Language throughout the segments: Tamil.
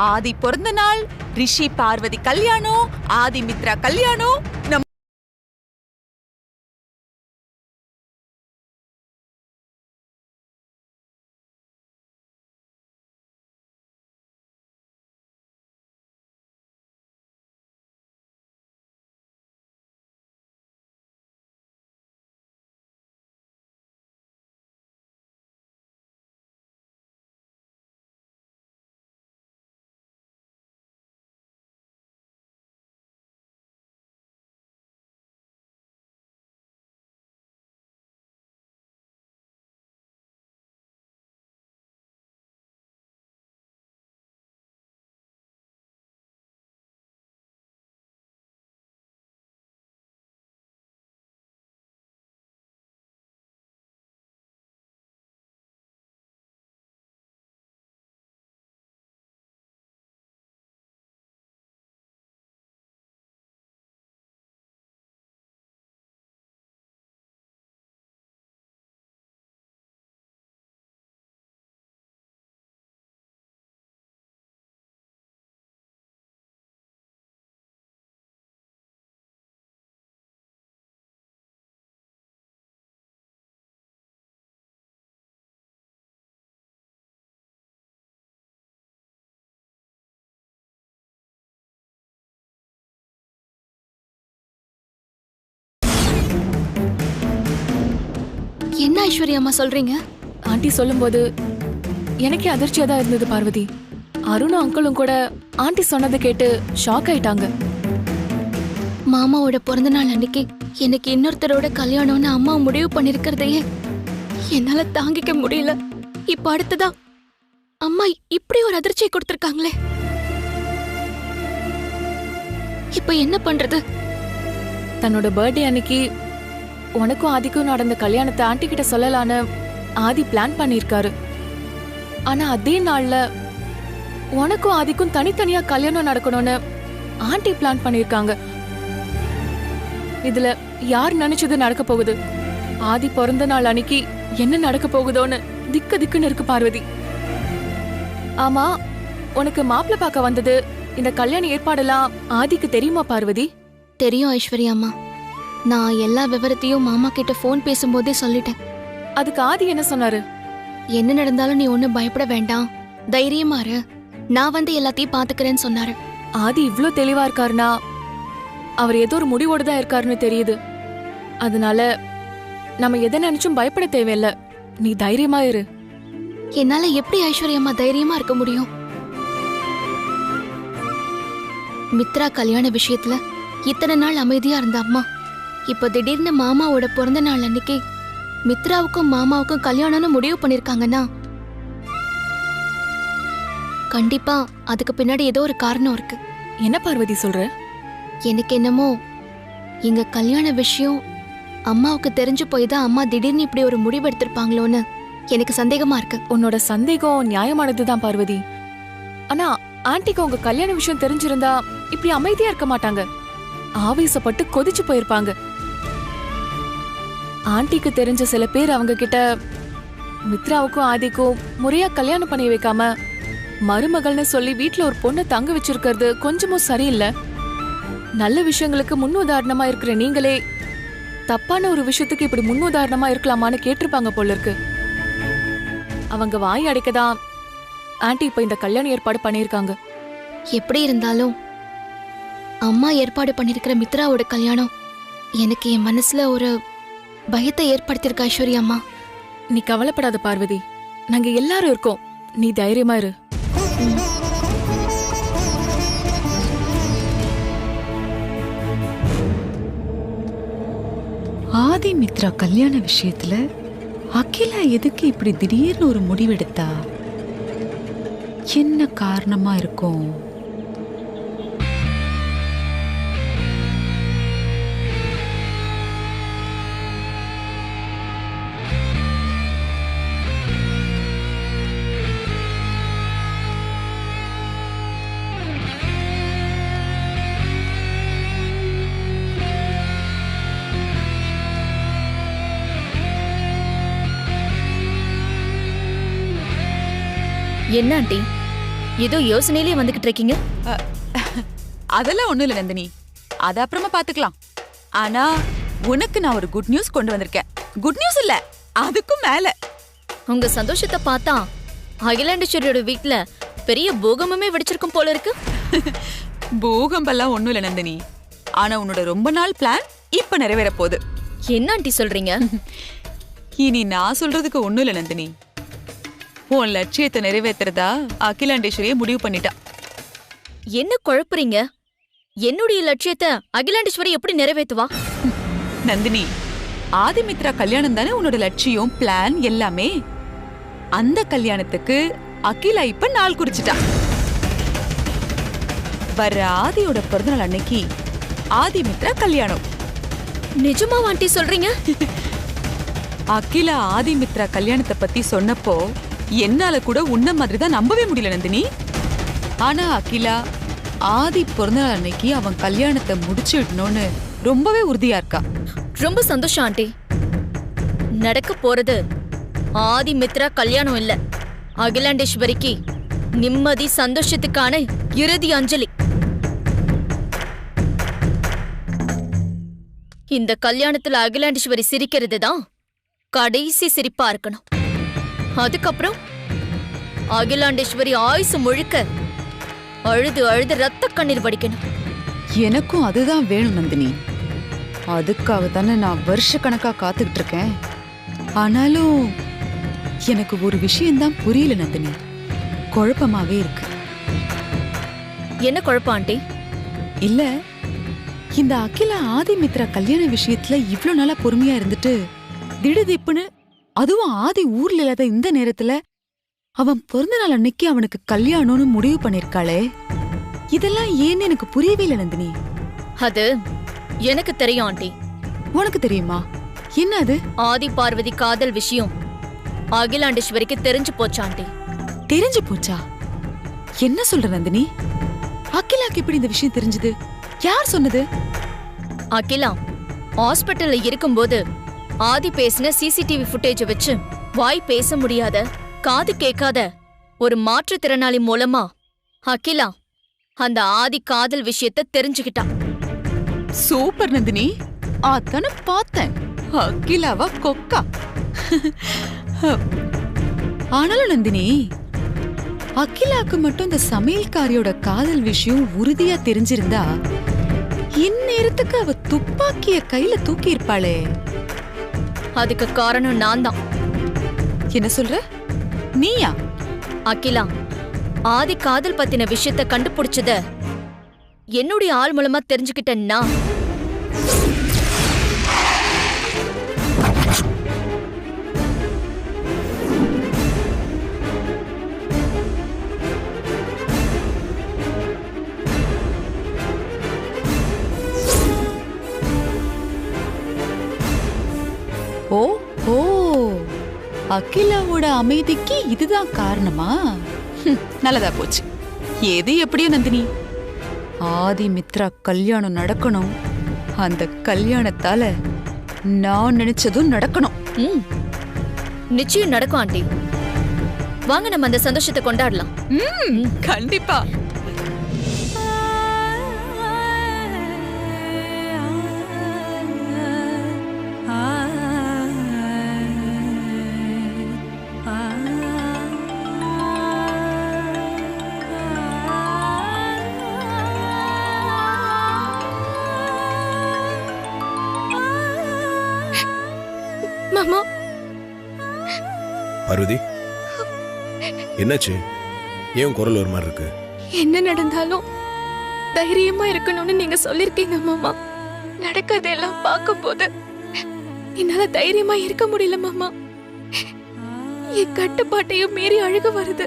ஆதி பிறந்த நாள், ரிஷி பார்வதி கல்யாணம், ஆதி மித்ரா கல்யாணம். என்ன ஐஸ்வர்யா அம்மா சொல்றீங்க? ஆண்டி சொல்லும்போது எனக்கே அதிர்ச்சியா தான் இருந்தது பார்வதி. அருணும் அங்கிளும் கூட ஆண்டி சொன்னதை கேட்டு ஷாக் ஆயிட்டாங்க. மாமாவோட பிறந்த நாள் அன்னைக்கு எனக்கு இன்னொருத்தரோட கல்யாணம்னு அம்மா முடிவு பண்ணிருக்கிறதையே என்னால தாங்கிக்க முடியல. இப்ப அடுத்ததா அம்மா இப்படி ஒரு அதிர்ச்சியை கொடுத்திருக்காங்களே, இப்ப என்ன பண்றது? தன்னோட பர்த்டே அன்னைக்கு உனக்கும் ஆதிக்கும் நடந்த கல்யாணத்தை ஆண்டி கிட்ட சொல்லலான்னு ஆதி பிளான் பண்ணிருக்காரு. ஆனா அதே நாள்ல உனக்கும் ஆதிக்கும் தனித்தனியா கல்யாணம் நடக்கணும்னு ஆண்டி பிளான் பண்ணிருக்காங்க. இதுல யார் நினைச்சது நடக்க போகுது? ஆதி பிறந்த நாள் அன்னைக்கு என்ன நடக்க போகுதோன்னு திக்குன்னு இருக்கு பார்வதி. ஆமா, உனக்கு மாப்பிள்ளை பார்க்க வந்தது இந்த கல்யாண ஏற்பாடெல்லாம் ஆதிக்கு தெரியுமா பார்வதி? தெரியும் ஐஸ்வர்யா அம்மா. நான் எல்லா விவரத்தையும் மாமா கிட்ட போன் பேசும்போதே சொல்லிட்டேன். அதுக்கு ஆதி என்ன சொன்னாரு? என்ன நடந்தாலும் நீ ஒன்னும் பயப்பட வேண்டாம், தைரியமா இரு, நான் வந்து எல்லாத்தையும் பாத்துக்கிறேன்னு சொன்னாரு. ஆதி இவ்ளோ தெளிவா இருக்காருன்னா அவர் ஏதோ ஒரு முடிவோடு தான் இருக்காருன்னு தெரியுது. அதனால நம்ம எதை நினைச்சும் பயப்பட தேவையில்ல. நீ தைரியமா இரு. என்னால எப்படி ஐஸ்வர்யம்மா தைரியமா இருக்க முடியும்? மித்ரா கல்யாண விஷயத்துல இத்தனை நாள் அமைதியா இருந்த அம்மா இப்ப திடீர்னு மாமாவோட பிறந்த நாள் அன்னைக்கு மித்ராவுக்கும் மாமாவுக்கும் கல்யாணம்னு முடிவு பண்ணிருக்காங்கன்னா கண்டிப்பா அதுக்கு பின்னாடி ஏதோ ஒரு காரணம் இருக்கு. என்ன பார்வதி சொல்ற? எனக்கு என்னமோ எங்க கல்யாண விஷயம் அம்மாவுக்கு தெரிஞ்சு போய் தான் அம்மா திடீர்னு இப்படி ஒரு முடிவு எடுத்திருப்பாங்களோன்னு எனக்கு சந்தேகமா இருக்கு. உன்னோட சந்தேகம் நியாயமானதுதான் பார்வதி. ஆனா ஆண்டிக்கு உங்க கல்யாண விஷயம் தெரிஞ்சிருந்தா இப்படி அமைதியா இருக்க மாட்டாங்க. ஆவேசப்பட்டு கொதிச்சு போயிருப்பாங்க. ஆண்டிக்கு தெரிஞ்ச சில பேர் அவங்க கிட்ட மித்ராவுக்கும் ஆதிக்கும் முறையா கல்யாணம் பண்ணி வைக்காம மருமகள்னு சொல்லி வீட்டுல ஒரு பொண்ணை தங்க வச்சிருக்கிறது கொஞ்சமும் சரியில்லை. நல்ல விஷயங்களுக்கு முன்னுதாரணமா இருக்கிற நீங்களே தப்பான ஒரு விஷயத்துக்கு இப்படி முன்னுதாரணமா இருக்கலாமான்னு கேட்டிருப்பாங்க போல இருக்கு. அவங்க வாய் அடைக்கதான் ஆண்டி இப்ப இந்த கல்யாண ஏற்பாடு பண்ணிருக்காங்க. எப்படி இருந்தாலும் அம்மா ஏற்பாடு பண்ணிருக்கிற மித்ராவோட கல்யாணம் எனக்கு என் மனசுல ஒரு பயத்தை ஏற்படுத்திருக்க ஐஸ்வர்யா அம்மா. நீ கவலைப்படாத பார்வதி, நாங்க எல்லாரும் இருக்கோம். நீ தைரியமா இரு. ஆதி மித்ரா கல்யாண விஷயத்துல அகிலா எதுக்கு இப்படி திடீர்னு ஒரு முடிவெடுத்தா? என்ன காரணமா இருக்கும்? என்ன ஆண்டி ஏதோ யோசனையிலே வந்துகிட்டு இருக்கீங்க. அதெல்லாம் ஒண்ணும் இல்ல நந்தினி, அது அப்புறமா பாத்துக்கலாம். ஆனா உனக்கு நான் ஒரு குட் நியூஸ் கொண்டு வந்திருக்கேன். குட் நியூஸ் இல்ல, அதுக்கும் மேல. உங்க சந்தோஷத்தை பார்த்தா அகிலாண்டேஸ்வரியோட வீட்ல பெரிய பூகம்பமே வெடிச்சிருக்கும் போல இருக்கு. பூகம்பெல்லாம் ஒண்ணும் இல்ல நந்தினி. ஆனா உன்னோட ரொம்ப நாள் பிளான் இப்ப நிறைவேற போகுது. என்ன ஆண்டி சொல்றீங்க? இனி நான் சொல்றதுக்கு ஒண்ணும் இல்ல நந்தினி. உன் லட்சியத்தை நிறைவேற்றுறதா அகிலாண்டேஸ்வரியை முடிவு பண்ணிட்டா. என்ன குழப்புறீங்க? என்னுடைய லட்சியத்தை அகிலாண்டேஸ்வரி எப்படி நிறைவேத்துவா? நந்தினி, ஆதிமித்ரா கல்யாணம் தானே உன்னோட லட்சியம், பிளான் எல்லாமே. அந்த கல்யாணத்துக்கு அகிலா இப்ப நாள் குறிச்சிட்டா. வர ஆதியோட பிறந்தநாள் அன்னைக்கு ஆதிமித்ரா கல்யாணம். நிஜமா ஆண்டி சொல்றீங்க? அகிலா ஆதிமித்ரா கல்யாணத்தை பத்தி சொன்னப்போ என்னால கூட உன்ன மாதிரி தான் நம்பவே முடியல நந்தினி. ஆனா அகிலா ஆதி பிறந்தநாள் அன்னைக்கு அவன் கல்யாணத்தை முடிச்சிடணும்னு ரொம்பவே உறுதியா இருக்கா. ரொம்ப சந்தோஷம் ஆண்டி. நடக்க போறது ஆதிமித்ரா கல்யாணம் இல்ல, அகிலாண்டேஸ்வரிக்கு நிம்மதி சந்தோஷத்துக்கான இறுதி அஞ்சலி. இந்த கல்யாணத்துல அகிலாண்டேஸ்வரி சிரிக்கிறது தான் கடைசி சிரிப்பா இருக்கணும். அதுக்கப்புறம் அகிலாண்டேஸ்வரி ஆயுசு முழுக்க அழுது அழுது ரத்த கண்ணீர் வடிக்கணும். எனக்கும் அதுதான் வேணும் நந்தினி. அதுக்காக தானே நான் வருஷ கணக்கா காத்துக்கிட்டு இருக்கேன். ஆனாலும் எனக்கு ஒரு விஷயம்தான் புரியல நந்தினி. குழப்பமாவே இருக்கு. என்ன குழப்பம் ஆண்டி? இல்ல, இந்த அகிலா ஆதிமித்ரா கல்யாண விஷயத்துல இவ்ளோ நாளா பொறுமையா இருந்துட்டு திடுதிப்புன்னு, அதுவும் ஆதி ஊர்ல இல்லாத இந்த நேரத்துல அவன் பிறந்த நாள் அன்னைக்கு அவனுக்கு கல்யாணம்னு முடிவு பண்ணிருக்காளே, இதெல்லாம் ஏன்னு எனக்கு புரியவே இல்லை நந்தினி. அது எனக்கு தெரியும் ஆண்டி. உனக்கு தெரியுமா? என்ன அது? ஆதி பார்வதி காதல் விஷயம் அகிலாண்டேஸ்வரிக்கு தெரிஞ்சு போச்சா ஆண்டி? தெரிஞ்சு போச்சா? என்ன சொல்ற நந்தினி? அகிலாக்கு எப்படி இந்த விஷயம் தெரிஞ்சது? யார் சொன்னது? அகிலா ஹாஸ்பிட்டல்ல இருக்கும்போது ஆதி பேசின சிசிடிவி ஃபுட்டேஜ் வச்சு வாய் பேச முடியாத, காது கேட்காத ஒரு மாற்றுத்திறனாளி மூலமா அகிலா அந்த ஆதி காதல் விஷயத்தை தெரிஞ்சுக்கிட்டா. சூப்பர் நந்தினி, அதான பார்த்தேன். அகிலாவா கொக்கா. ஆனாலும் நந்தினி, அகிலாக்கு மட்டும் இந்த சமையல்காரியோட காதல் விஷயம் உறுதியா தெரிஞ்சிருந்தா இந்நேரத்துக்கு அவ துப்பாக்கிய கையில தூக்கி இருப்பாளே. அதுக்கு காரணம் நான் தான். என்ன சொல்ற? நீயா? அகிலா ஆதி காதல் பத்தின விஷயத்த கண்டுபிடிச்சத என்னுடைய ஆள் மூலமா தெரிஞ்சுக்கிட்டேன்னா ஓ ஓ, அகிலாவோட அமைதிக்கு இதுதான் காரணமா? நல்லதா போச்சு. எது எப்படியோ நந்தினி, ஆதிமித்ரா கல்யாணம் நடக்கணும். அந்த கல்யாணத்தால நான் நினைச்சதும் நடக்கணும். நிச்சயம் நடக்கும் ஆண்டி. வாங்க நம்ம அந்த சந்தோஷத்தை கொண்டாடலாம். கண்டிப்பா. மாமா. பார்வதி, என்னாச்சு? ஏன் குரல் ஒரு மாதிரி இருக்கு? என்ன நடந்தாலும் தைரியமா இருக்கணும்னு நீங்க சொல்லிருக்கீங்க மாமா. நடக்கிறதெல்லாம் பார்க்கும்போது என்னால தைரியமா இருக்க முடியல மாமா. என் கட்டுப்பாட்டையும் மீறி அழுக வருது.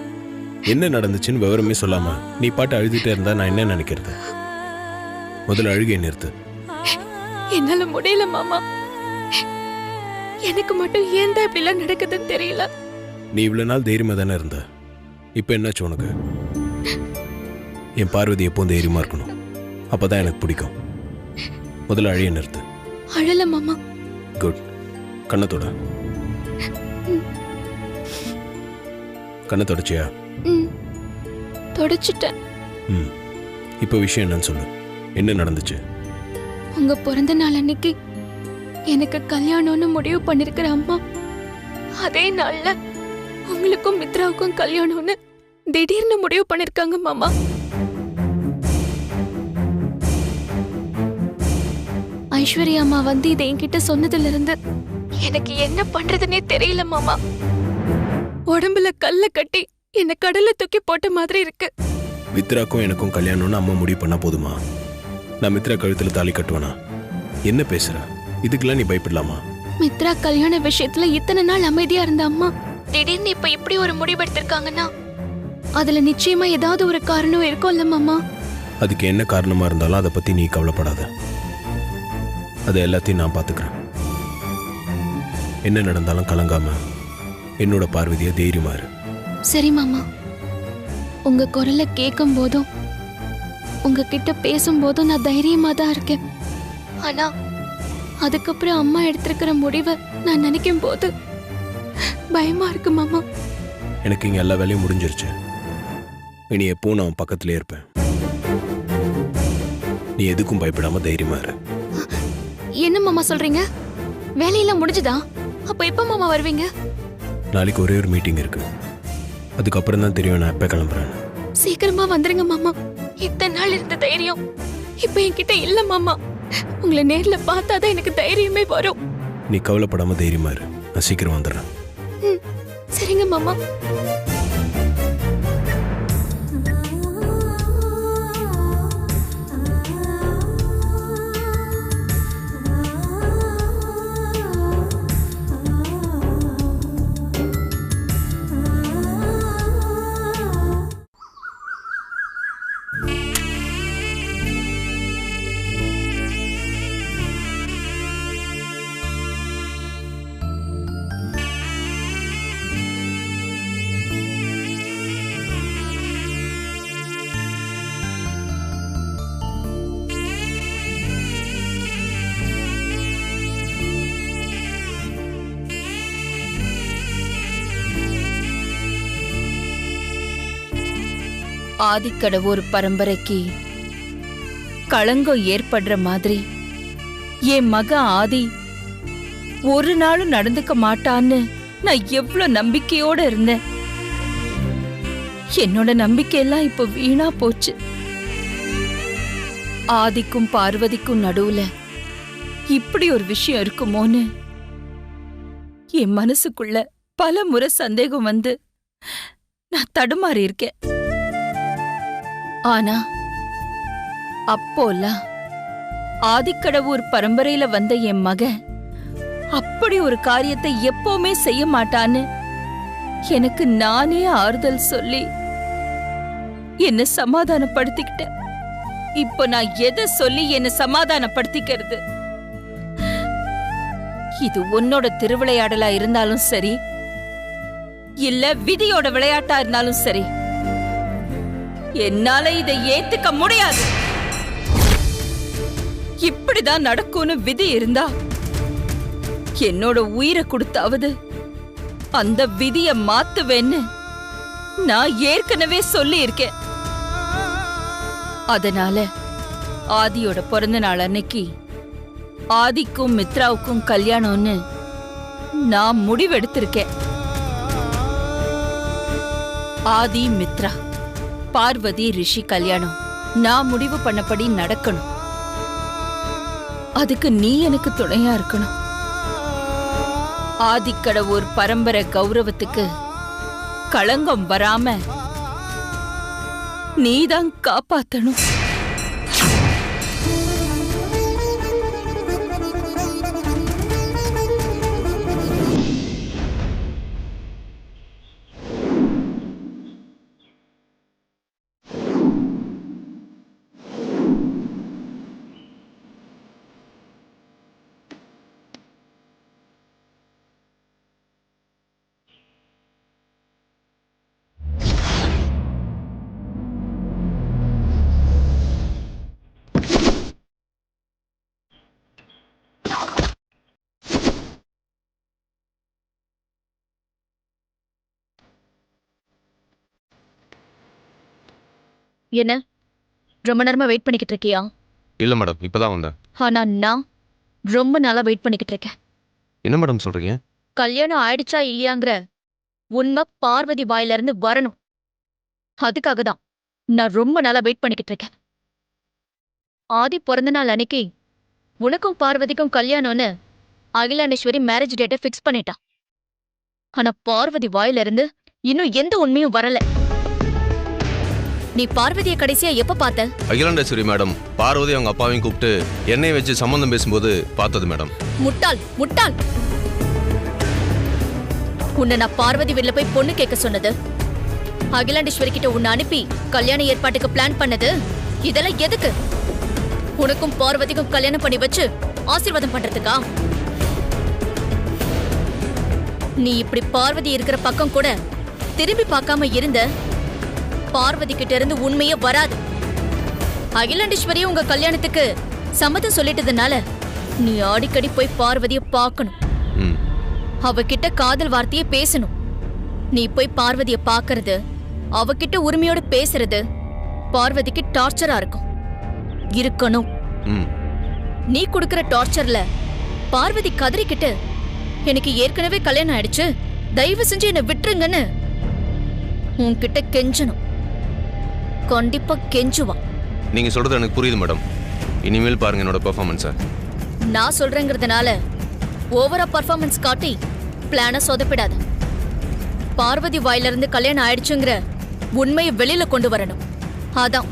என்ன நடந்துச்சுன்னு விவரமே சொல்லாம நீ பாட்டு அழுதுட்டே இருந்தா நான் என்ன நினைக்கிறது? முதல்ல அழுகை நிறுத்து. என்னால முடியல மாமா. எனக்கு மட்டும் ஏன் தான் இப்படி எல்லாம் நடக்குதுன்னு தெரியல. நீ இவ்வளவு நாள் தைரியமா தானே இருந்த, இப்ப என்னாச்சு உனக்கு? என் பார்வதி எப்பவும் தைரியமா இருக்கணும், அப்பதான் எனக்கு பிடிக்கும். முதல்ல அழிய நிறுத்து. அழல மாமா. குட். கண்ணத்தோட கண்ணை தொடச்சியா? தொடச்சிட்டேன். ம். இப்போ விஷயம் என்னன்னு சொல்லு. என்ன நடந்துச்சு? உங்க பிறந்த நாள் அன்னைக்கு எனக்கு கல்யாணம்னு முடிவு பண்ணிருக்கிற அம்மா அதே நாள்ல உங்களுக்கும் மித்ராவுக்கும் கல்யாணம்னு திடீர்னு முடிவு பண்ணிருக்காங்க மாமா. ஐஸ்வர்யா அம்மா வந்து இதை என்கிட்ட சொன்னதுல இருந்து எனக்கு என்ன பண்றதுன்னே தெரியல மாமா. உடம்புல கல்ல கட்டி என்ன கடல்ல தூக்கி போட்ட மாதிரி இருக்கு. மித்ராக்கும் எனக்கும் கல்யாணம்னு அம்மா முடிவு பண்ணா போதுமா? நான் மித்ரா கழுத்துல தாலி கட்டுவேனா? என்ன பேசுற? இதுக்கெல்லாம் நீ பயப்படலாமா? மித்ரா கல்யாண விஷயத்துல இத்தனை நாள் அமைதியா இருந்த அம்மா திடீர்னு இப்ப இப்படி ஒரு முடிவு எடுத்திருக்காங்கன்னா அதுல நிச்சயமா ஏதாவது ஒரு காரணம் இருக்கும்ல மாமா. அதுக்கு என்ன காரணமா இருந்தாலும் அதை பத்தி நீ கவலைப்படாத. அதை எல்லாத்தையும் நான் பாத்துக்கிறேன். என்ன நடந்தாலும் கலங்காம என்னோட பார்வதியை தைரியமா இரு. சரி மாமா. உங்க குரலை கேட்கும் போதும் உங்ககிட்ட பேசும்போதும் நான் தைரியமா தான் இருக்கேன். ஆனா அதுக்கப்புறம் அம்மா எடுத்திருக்கிற முடிவை நான் நினைக்கும் போது பயமா இருக்கு மாமா. எனக்கு இங்க எல்லா வேலையும் முடிஞ்சிருச்சு. இனி எப்போ நான் பக்கத்திலே இருப்பேன். நீ எதுக்கும் பயப்படாம தைரியமா இரு. என்ன மாமா சொல்றீங்க? வேலையெல்லாம் முடிஞ்சுதா? அப்ப எப்ப மாமா வருவீங்க? நாளைக்கு ஒரே ஒரு மீட்டிங் இருக்கு. அதுக்கப்புறம் தான் தெரியும் நான் எப்ப கிளம்புறேன். சீக்கிரமா வந்துருங்க மாமா. இத்தனை நாள் இருந்த தைரியம் இப்ப என்கிட்ட இல்ல மாமா. உங்களை நேர்ல பார்த்தாதான் எனக்கு தைரியமே வரும். நீ கவலைப்படாம தைரியமா இரு. நான் சீக்கிரம் வந்துடுறேன். சரிங்க மாமா. ஆதிக்கடவுர் பரம்பரைக்கு களங்கம் ஏற்படுற மாதிரி என் மக ஆதி ஒரு நாளும் நடந்துக்க மாட்டான்னு நான் எவ்வளவு நம்பிக்கையோட இருந்தேன். என்னோட நம்பிக்கையெல்லாம் இப்ப வீணா போச்சு. ஆதிக்கும் பார்வதிக்கும் நடுவுல இப்படி ஒரு விஷயம் இருக்குமோன்னு என் மனசுக்குள்ள பல முறை சந்தேகம் வந்து நான் தடுமாறி இருக்கேன். ஆனா அப்போல்லாம் ஆதிக்கடவுர் பரம்பரையில வந்த என் மகன் அப்படி ஒரு காரியத்தை எப்பவுமே செய்ய மாட்டான்னு எனக்கு நானே ஆறுதல் சொல்லி என்ன சமாதானப்படுத்திக்கிட்டேன். இப்போ நான் எதை சொல்லி என்ன சமாதானப்படுத்திக்கிறது? இது உன்னோட திருவிளையாடலா இருந்தாலும் சரி, இல்ல விதியோட விளையாட்டா இருந்தாலும் சரி, என்னால இதை ஏத்துக்க முடியாது. இப்படிதான் நடக்கும்னு விதி இருந்தா என்னோட உயிரை கொடுத்தாவது அந்த விதிய மாத்துவேன்னு நான் ஏற்கனவே சொல்லி இருக்கேன். அதனால ஆதியோட பிறந்த நாள் அன்னைக்கு ஆதிக்கும் மித்ராவுக்கும் கல்யாணம்னு நான் முடிவெடுத்திருக்கேன். ஆதி மித்ரா, பார்வதி ரிஷி கல்யாணம் நான் முடிவு பண்ணபடி நடக்கணும். அதுக்கு நீ எனக்கு துணையா இருக்கணும். ஆதிக்கடவுர் பரம்பரை கௌரவத்துக்கு களங்கம் வராம நீதான் காப்பாத்தணும். என்ன ரொம்ப நேரமா வெயிட் பண்ணிக்கிட்டு இருக்கியா? இல்லை மேடம், இப்போதான் வந்தேன். ஆனா நான் ரொம்ப நாளா வெயிட் பண்ணிக்கிட்டு இருக்கேன். என்ன மேடம் சொல்கிறீங்க? கல்யாணம் ஆயிடுச்சா இல்லையாங்கிற உண்மை பார்வதி வாயில இருந்து வரணும். அதுக்காக தான் நான் ரொம்ப நாளா வெயிட் பண்ணிக்கிட்டு இருக்கேன். ஆதி பிறந்த நாள் அன்னைக்கு உனக்கும் பார்வதிக்கும் கல்யாணம்னு அகிலாண்டேஸ்வரி மேரேஜ் டேட்டை ஃபிக்ஸ் பண்ணிட்டா. ஆனா பார்வதி வாயில இருந்து இன்னும் எந்த உண்மையும் வரல. நீ பார்வதியை கடைசியா எப்ப பார்த்த? அகிலாண்டேஸ்வரி மேடம் பார்வதி அவங்க அப்பாவையும் கூப்பிட்டு என்னை வச்சு சம்மந்தம் பேசும்போது பார்த்தது மேடம். முட்டாள் முட்டாள்! உன்னை நான் பார்வதி வீட்ல போய் பொண்ணு கேட்க சொன்னது, அகிலாண்டேஸ்வரி கிட்ட உன்னை அனுப்பி கல்யாண ஏற்பாட்டுக்கு பிளான் பண்ணது, இதெல்லாம் எதுக்கு? உனக்கும் பார்வதிக்கும் கல்யாணம் பண்ணி வச்சு ஆசீர்வாதம் பண்றதுக்கா? நீ இப்படி பார்வதி இருக்கிற பக்கம் கூட திரும்பி பார்க்காம இருந்த, பார்வதி கிட்ட இருந்து உண்மையே வராது. அகிலாண்டேஸ்வரி உங்க கல்யாணத்துக்கு சம்மதம் சொல்லிட்டதுனால நீ அடிக்கடி போய் பார்வதியை பார்க்கணும். அவகிட்ட காதல் வார்த்தையே பேசணும். நீ போய் பார்வதியை பார்க்கறது, அவகிட்ட உரிமையோட பேசுறது பார்வதிக்கு டார்ச்சரா இருக்கணும். நீ கொடுக்கிற டார்ச்சர்ல பார்வதி கதறிக்கிட்டு எனக்கு ஏற்கனவே கல்யாணம் ஆயிடுச்சு, தயவு செஞ்சு என்னை விட்டுருங்கன்னு உன்கிட்ட கெஞ்சணும். கண்டிப்பா கெஞ்சுவான். நீங்க சொல்றது எனக்கு புரியுது மேடம். இனிமேல் பாருங்க என்னோட பெர்ஃபார்மன்ஸை. நான் சொல்றேங்கிறதுனால ஓவரா பர்ஃபார்மன்ஸ் காட்டி பிளான சொதப்பிடாத. பார்வதி வாயில இருந்து கல்யாணம் ஆயிடுச்சுங்கிற உண்மையை வெளியில கொண்டு வரணும். அதான்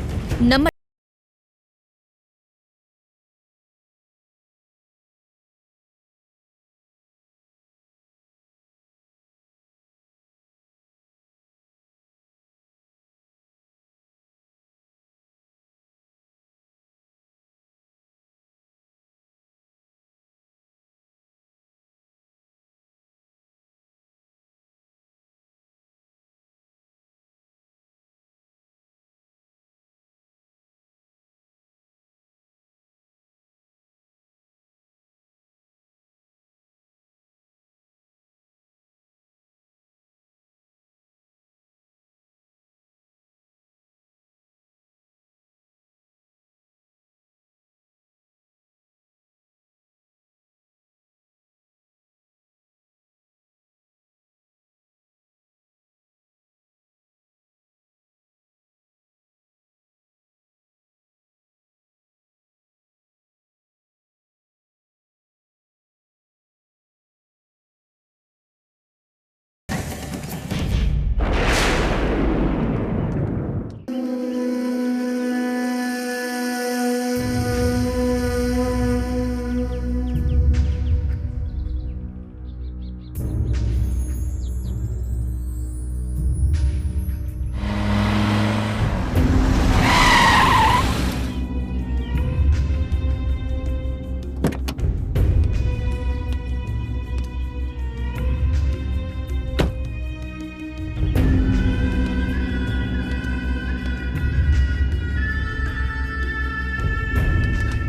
நம்ம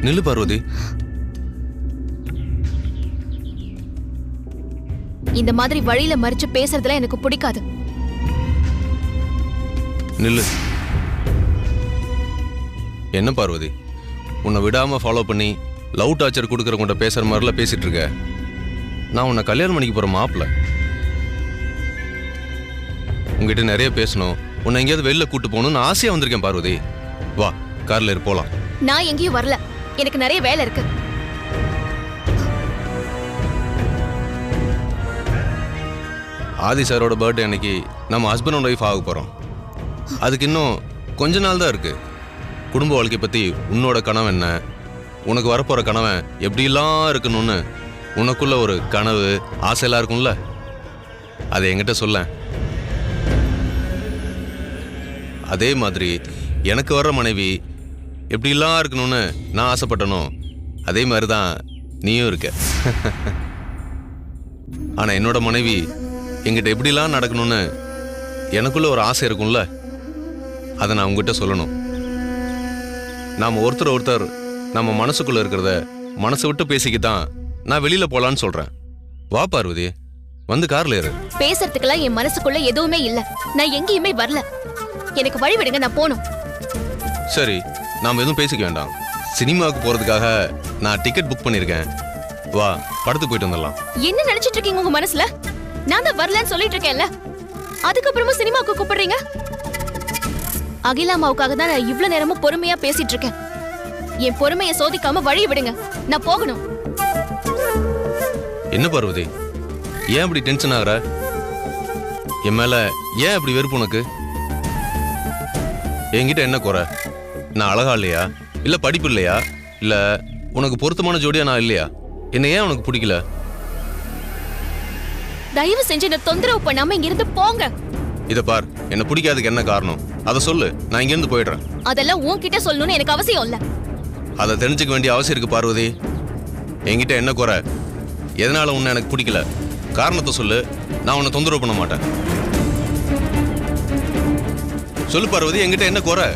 நில்லு பார்வதி. இந்த மாதிரி வழியில மறிச்சு பேசுறதுல எனக்கு பிடிக்காது. நில்லு. என்ன பார்வதி, உன்னை விடாம ஃபாலோ பண்ணி லவ் டார்ச்சர் கொடுக்குறவங்க பேசுற மாதிரிலாம் பேசிட்டு இருக்க. நான் உன்னை கல்யாணம் பண்ணிக்க போற மாப்பிள்ள. உங்ககிட்ட நிறைய பேசணும், உன்னை எங்கேயாவது வெளில கூட்டு போகணும்னு ஆசையா வந்திருக்கேன் பார்வதி. வா, கார்ல ஏறி போலாம். நான் எங்கேயும் வரல, எனக்கு நிறைய வேலை இருக்கு. ஆதி சாரோட பர்த்டே அன்னைக்கு நம்ம ஹஸ்பண்ட் அண்ட் ஒய்ஃப் ஆக போறோம். அதுக்கு இன்னும் கொஞ்ச நாள் தான் இருக்கு. குடும்ப வாழ்க்கை பத்தி உன்னோட கனவு என்ன, உனக்கு வரப்போற கனவன் எப்படிலாம் இருக்கணும்னு உனக்குள்ள ஒரு கனவு ஆசையெல்லாம் இருக்கும்ல, அதை என்கிட்ட சொல்ல. அதே மாதிரி எனக்கு வர்ற மனைவி எப்படிலாம் இருக்கணும்னு நான் ஆசைப்பட்டனோ அதே மாதிரி தான் நீயும் இருக்க. ஆனா என்னோட மனைவி என்கிட்ட எப்படிலாம் நடக்கணும்னு எனக்குள்ள ஒரு ஆசை இருக்கும்ல, அதை நான் உங்ககிட்ட சொல்லணும். நாம ஒருத்தர் நம்ம மனசுக்குள்ள இருக்கிறத மனசை விட்டு பேசிக்கிதான் நான் வெளியில போலான்னு சொல்றேன். வா பார்வதி, வந்து கார்ல ஏறு. பேசுறதுக்கெல்லாம் என் மனசுக்குள்ள எதுவுமே இல்ல. நான் எங்கேயுமே வரல. எனக்கு வழி விடுங்க, நான் போகணும். சரி, நாம் எதுவும் பேசிக்க வேண்டாம். சினிமாவுக்கு போறதுக்காக நான் டிக்கெட் புக் பண்ணியிருக்கேன். வா, படத்துக்கு போயிட்டு வந்துடலாம். என்ன நினைச்சிட்டு இருக்கீங்க உங்க மனசுல? நான் தான் வரலன்னு சொல்லிட்டு இருக்கேன்ல, அதுக்கப்புறமா சினிமாவுக்கு கூப்பிடுறீங்க? அகிலாமாவுக்காக தான் நான் இவ்வளவு நேரமும் பொறுமையா பேசிட்டு இருக்கேன். என் பொறுமையை சோதிக்காம வழி விடுங்க, நான் போகணும். என்ன பார்வதி, ஏன் அப்படி டென்ஷன் ஆகுற? என் மேல ஏன் அப்படி வெறுப்பு உனக்கு? என்கிட்ட என்ன குறை? நான் அழகா இல்லையா, இல்ல படிப்பு இல்லையா, இல்ல உனக்கு பொருத்தமான ஜோடியா நான் இல்லையா? என்ன ஏன் உனக்கு பிடிக்கல? தயவு செஞ்சு என்ன தொந்தரவு பண்ணாம இங்க இருந்து போங்க. இத பார், என்ன பிடிக்காதுக்கு என்ன காரணம் அதை சொல்லு, நான் இங்க இருந்து போயிடுறேன். அதெல்லாம் உன்கிட்ட சொல்லணும்னு எனக்கு அவசியம் இல்ல. அதை தெரிஞ்சுக்க வேண்டிய அவசியம் இருக்கு பார்வதி. என்கிட்ட என்ன குறை? எதனால உன்னை எனக்கு பிடிக்கல? காரணத்தை சொல்லு, நான் உன்னை தொந்தரவு பண்ண மாட்டேன். சொல்லு பார்வதி, என்கிட்ட என்ன குறை?